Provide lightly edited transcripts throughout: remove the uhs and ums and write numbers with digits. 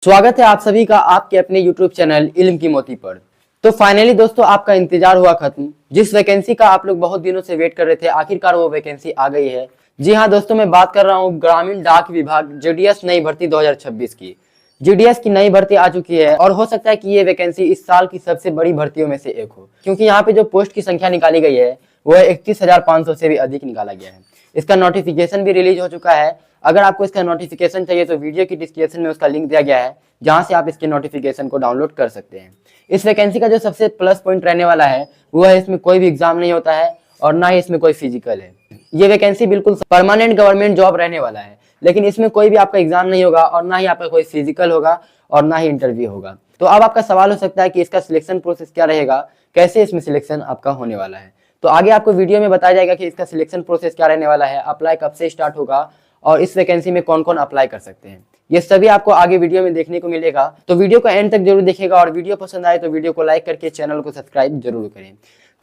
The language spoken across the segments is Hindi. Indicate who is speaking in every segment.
Speaker 1: स्वागत है आप सभी का आपके अपने YouTube चैनल इल्म की मोती पर। तो फाइनली दोस्तों आपका इंतजार हुआ खत्म। जिस वैकेंसी का आप लोग बहुत दिनों से वेट कर रहे थे, आखिरकार वो वैकेंसी आ गई है। जी हाँ दोस्तों, मैं बात कर रहा हूँ ग्रामीण डाक विभाग JDS नई भर्ती 2026 की। JDS की नई भर्ती आ चुकी है और हो सकता है कि ये वैकेंसी इस साल की सबसे बड़ी भर्तियों में से एक हो, क्योंकि यहाँ पे जो पोस्ट की संख्या निकाली गई है वो 31,500 से भी अधिक निकाला गया है। इसका नोटिफिकेशन भी रिलीज हो चुका है। अगर आपको इसका नोटिफिकेशन चाहिए तो वीडियो की डिस्क्रिप्शन में उसका लिंक दिया गया है, जहां से आप इसके नोटिफिकेशन को डाउनलोड कर सकते हैं। इस वैकेंसी का जो सबसे प्लस पॉइंट रहने वाला है वो है इसमें कोई भी एग्जाम नहीं होता है और ना ही इसमें कोई फिजिकल है। ये वैकेंसी बिल्कुल परमानेंट गवर्नमेंट जॉब रहने वाला है, लेकिन इसमें कोई भी आपका एग्जाम नहीं होगा और ना ही आपका कोई फिजिकल होगा और ना ही इंटरव्यू होगा। तो अब आपका सवाल हो सकता है कि इसका सिलेक्शन प्रोसेस क्या रहेगा, कैसे इसमें सिलेक्शन आपका होने वाला है। तो आगे आपको वीडियो में बताया जाएगा कि इसका सिलेक्शन प्रोसेस क्या रहने वाला है, अप्लाई कब से स्टार्ट होगा और इस वैकेंसी में कौन कौन अप्लाई कर सकते हैं। ये सभी आपको आगे वीडियो में देखने को मिलेगा, तो वीडियो को एंड तक जरूर देखिएगा और वीडियो पसंद आए तो वीडियो को लाइक करके चैनल को सब्सक्राइब जरूर करें,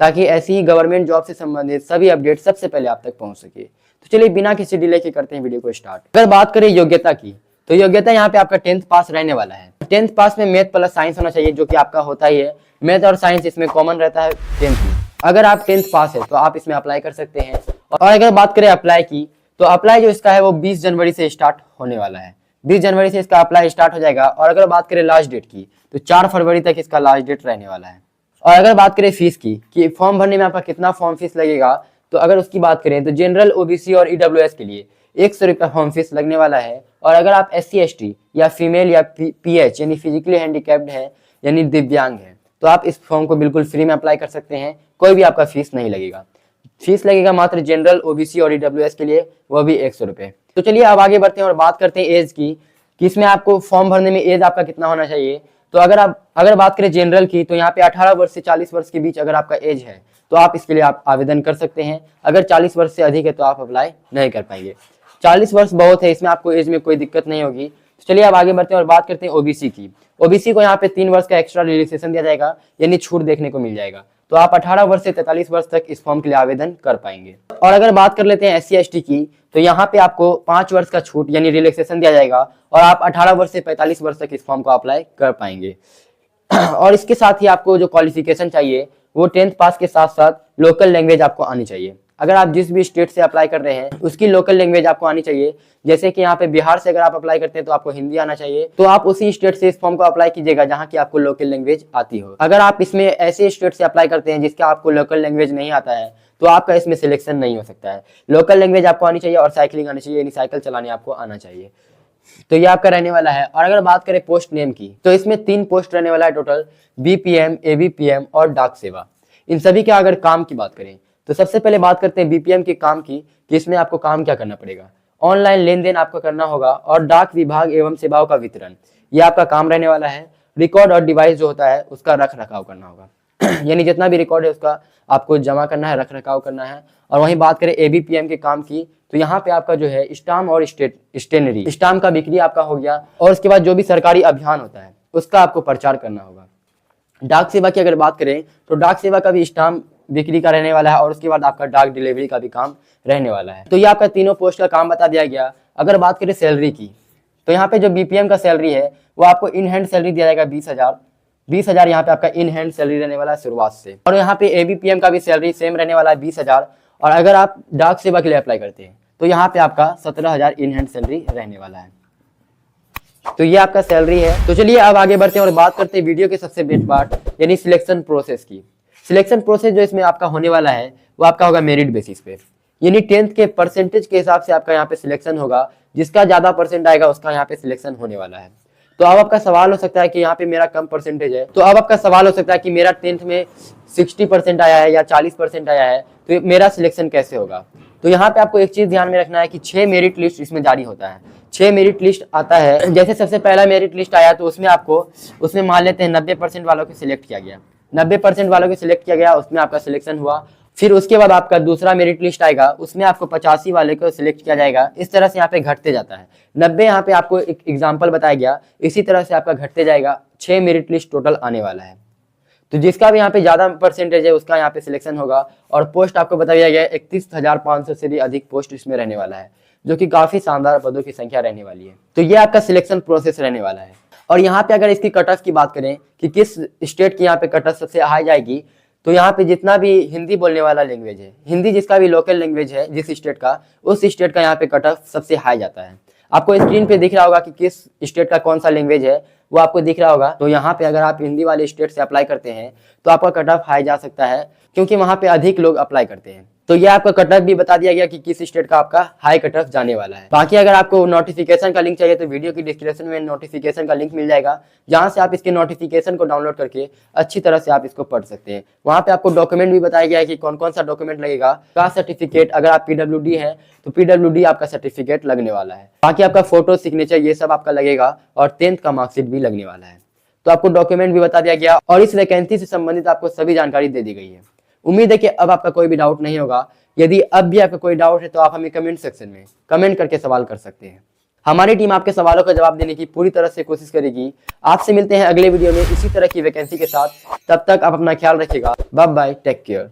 Speaker 1: ताकि ऐसी ही गवर्नमेंट जॉब से संबंधित सभी अपडेट सबसे पहले आप तक पहुंच सके। तो चलिए बिना किसी डिले के करते हैं वीडियो को स्टार्ट। अगर बात करें योग्यता की, तो योग्यता यहाँ पे आपका 10th पास रहने वाला है। 10th पास में मैथ प्लस साइंस होना चाहिए, जो कि आपका होता ही है। मैथ और साइंस इसमें कॉमन रहता है 10th में। अगर आप 10th पास है तो आप इसमें अप्लाई कर सकते हैं। और अगर बात करें अप्लाई की, तो अप्लाई जो इसका है वो 20 जनवरी से स्टार्ट होने वाला है। 20 जनवरी से इसका अप्लाई स्टार्ट हो जाएगा। और अगर बात करें लास्ट डेट की, तो 4 फरवरी तक इसका लास्ट डेट रहने वाला है। और अगर बात करें फीस की कि फॉर्म भरने में आपका कितना फॉर्म फीस लगेगा, तो अगर उसकी बात करें तो जनरल, OBC और EWS के लिए 100 रुपया फॉर्म फीस लगने वाला है। और अगर आप SC ST या फीमेल या PH यानी फिजिकली हैंडीकैप्ड है यानी दिव्यांग है, तो आप इस फॉर्म को बिल्कुल फ्री में अप्लाई कर सकते हैं। कोई भी आपका फीस नहीं लगेगा। फीस लगेगा मात्र जनरल, OBC और EWS के लिए, वो भी 100 रुपये। तो चलिए अब आगे बढ़ते हैं और बात करते हैं एज की कि इसमें आपको फॉर्म भरने में एज आपका कितना होना चाहिए। तो अगर बात करें जनरल की, तो यहाँ पे 18 वर्ष से 40 वर्ष के बीच अगर आपका एज है तो आप इसके लिए आप आवेदन कर सकते हैं। अगर 40 वर्ष से अधिक है तो आप अप्लाई नहीं कर पाएंगे। 40 वर्ष बहुत है, इसमें आपको एज में कोई दिक्कत नहीं होगी। तो चलिए अब आगे बढ़ते हैं और बात करते हैं OBC की। OBC को यहाँ पे 3 वर्ष का एक्स्ट्रा रिलैक्सेशन दिया जाएगा, यानी छूट देखने को मिल जाएगा। तो आप 18 वर्ष से 43 वर्ष तक इस फॉर्म के लिए आवेदन कर पाएंगे। और अगर बात कर लेते हैं SC ST की, तो यहाँ पे आपको 5 वर्ष का छूट यानी रिलैक्सेशन दिया जाएगा और आप 18 वर्ष से 45 वर्ष तक इस फॉर्म को अप्लाई कर पाएंगे। और इसके साथ ही आपको जो क्वालिफिकेशन चाहिए वो 10th पास के साथ साथ लोकल लैंग्वेज आपको आनी चाहिए। अगर आप जिस भी स्टेट से अप्लाई कर रहे हैं उसकी लोकल लैंग्वेज आपको आनी चाहिए। जैसे कि यहाँ पे बिहार से अगर आप अप्लाई करते हैं तो आपको हिंदी आना चाहिए। तो आप उसी स्टेट से इस फॉर्म को अप्लाई कीजिएगा जहाँ की आपको लोकल लैंग्वेज आती हो। अगर आप इसमें ऐसे स्टेट से अप्लाई करते हैं जिसका आपको लोकल लैंग्वेज नहीं आता है, तो आपका इसमें सिलेक्शन नहीं हो सकता है। लोकल लैंग्वेज आपको आनी चाहिए और साइकिलिंग आनी चाहिए, यानी साइकिल चलाने आपको आना चाहिए। तो ये आपका रहने वाला है। और अगर बात करें पोस्ट नेम की, तो इसमें 3 पोस्ट रहने वाला है टोटल, BPM, ABPM और डाक सेवा। इन सभी के अगर काम की बात करें तो सबसे पहले बात करते हैं BPM के काम की कि इसमें आपको काम क्या करना पड़ेगा। ऑनलाइन लेन देन आपको करना होगा और डाक विभाग एवं सेवाओं का वितरण, ये आपका काम रहने वाला है। रिकॉर्ड और डिवाइस जो होता है उसका रख रखाव करना होगा यानी जितना भी रिकॉर्ड है उसका आपको जमा करना है, रख रखाव करना है। और वहीं बात करें ABPM के काम की, तो यहाँ पे आपका जो है स्टाम्प और स्टेनरी, स्टाम्प का बिक्री आपका हो गया। और उसके बाद जो भी सरकारी अभियान होता है उसका आपको प्रचार करना होगा। डाक सेवा की अगर बात करें तो डाक सेवा का भी स्टाम्प बिक्री का रहने वाला है और उसके बाद आपका डाक डिलीवरी का भी काम रहने वाला है। तो ये आपका तीनों पोस्ट का काम बता दिया गया। अगर बात करें सैलरी की, तो यहाँ पे जो BPM का सैलरी है वो आपको इन हैंड सैलरी दिया जाएगा 20,000 यहाँ पे आपका इन हैंड सैलरी रहने वाला है शुरुआत से। और यहाँ पे ABPM का भी सैलरी सेम रहने वाला है 20,000। और अगर आप डाक सेवा के लिए अप्लाई करते हैं तो यहाँ पे आपका 17,000 इन हैंड सैलरी रहने वाला है। तो ये आपका सैलरी है। तो चलिए अब आगे बढ़ते हैं और बात करते हैं वीडियो के सबसे बेस्ट पार्ट यानी सिलेक्शन प्रोसेस की। सिलेक्शन प्रोसेस जो इसमें आपका होने वाला है वो आपका होगा मेरिट बेसिस पे, यानी 10th के परसेंटेज के हिसाब से आपका यहाँ पे सिलेक्शन होगा। जिसका ज्यादा परसेंट आएगा उसका यहाँ पे सिलेक्शन होने वाला है। तो अब आपका सवाल हो सकता है कि यहाँ पे मेरा कम परसेंटेज है, तो अब आपका सवाल हो सकता है कि मेरा 10th में 60% आया है या 40% आया है, तो मेरा सिलेक्शन कैसे होगा। तो यहाँ पे आपको एक चीज ध्यान में रखना है कि 6 मेरिट लिस्ट इसमें जारी होता है। 6 मेरिट लिस्ट आता है। जैसे सबसे पहला मेरिट लिस्ट आया तो उसमें मान लेते हैं 90% वालों को सिलेक्ट किया गया, 90% वालों को सिलेक्ट किया गया, उसमें आपका सिलेक्शन हुआ। फिर उसके बाद आपका दूसरा मेरिट लिस्ट आएगा, उसमें आपको 85 वाले को सिलेक्ट किया जाएगा। इस तरह से यहाँ पे घटते जाता है। 90 यहाँ पे आपको एक एग्जाम्पल बताया गया, इसी तरह से आपका घटते जाएगा। 6 मेरिट लिस्ट टोटल आने वाला है। तो जिसका भी यहाँ पे ज्यादा परसेंटेज है उसका यहाँ पे सिलेक्शन होगा। और पोस्ट आपको बताया गया 31,500 से भी अधिक पोस्ट इसमें रहने वाला है, जो कि काफी शानदार पदों की संख्या रहने वाली है। तो ये आपका सिलेक्शन प्रोसेस रहने वाला है। और यहाँ पे अगर इसकी कट ऑफ की बात करें कि किस स्टेट की यहाँ पे कट ऑफ सबसे हाई जाएगी, तो यहाँ पे जितना भी हिंदी बोलने वाला लैंग्वेज है, हिंदी जिसका भी लोकल लैंग्वेज है जिस स्टेट का, उस स्टेट का यहाँ पे कट ऑफ सबसे हाई जाता है। आपको स्क्रीन पे दिख रहा होगा कि किस स्टेट का कौन सा लैंग्वेज है, वो आपको दिख रहा होगा। तो यहाँ पे अगर आप हिंदी वाले स्टेट से अप्लाई करते हैं तो आपका कट ऑफ हाई जा सकता है, क्योंकि वहाँ पे अधिक लोग अप्लाई करते हैं। तो ये आपका कट ऑफ भी बता दिया गया कि किस स्टेट का आपका हाई कट ऑफ जाने वाला है। बाकी अगर आपको नोटिफिकेशन का लिंक चाहिए तो वीडियो की डिस्क्रिप्शन में नोटिफिकेशन का लिंक मिल जाएगा, जहां से आप इसके नोटिफिकेशन को डाउनलोड करके अच्छी तरह से आप इसको पढ़ सकते हैं। वहां पे आपको डॉक्यूमेंट भी बताया गया है कि कौन कौन सा डॉक्यूमेंट लगेगा। का सर्टिफिकेट, अगर आप PWD है तो PWD आपका सर्टिफिकेट लगने वाला है। बाकी आपका फोटो, सिग्नेचर, ये सब आपका लगेगा और 10th का मार्कशीट भी लगने वाला है। तो आपको डॉक्यूमेंट भी बता दिया गया और इस वैकेंसी से संबंधित आपको सभी जानकारी दे दी गई है। उम्मीद है कि अब आपका कोई भी डाउट नहीं होगा। यदि अब भी आपका कोई डाउट है तो आप हमें कमेंट सेक्शन में कमेंट करके सवाल कर सकते हैं। हमारी टीम आपके सवालों का जवाब देने की पूरी तरह से कोशिश करेगी। आपसे मिलते हैं अगले वीडियो में इसी तरह की वैकेंसी के साथ। तब तक आप अपना ख्याल रखिएगा। Bye bye, take care.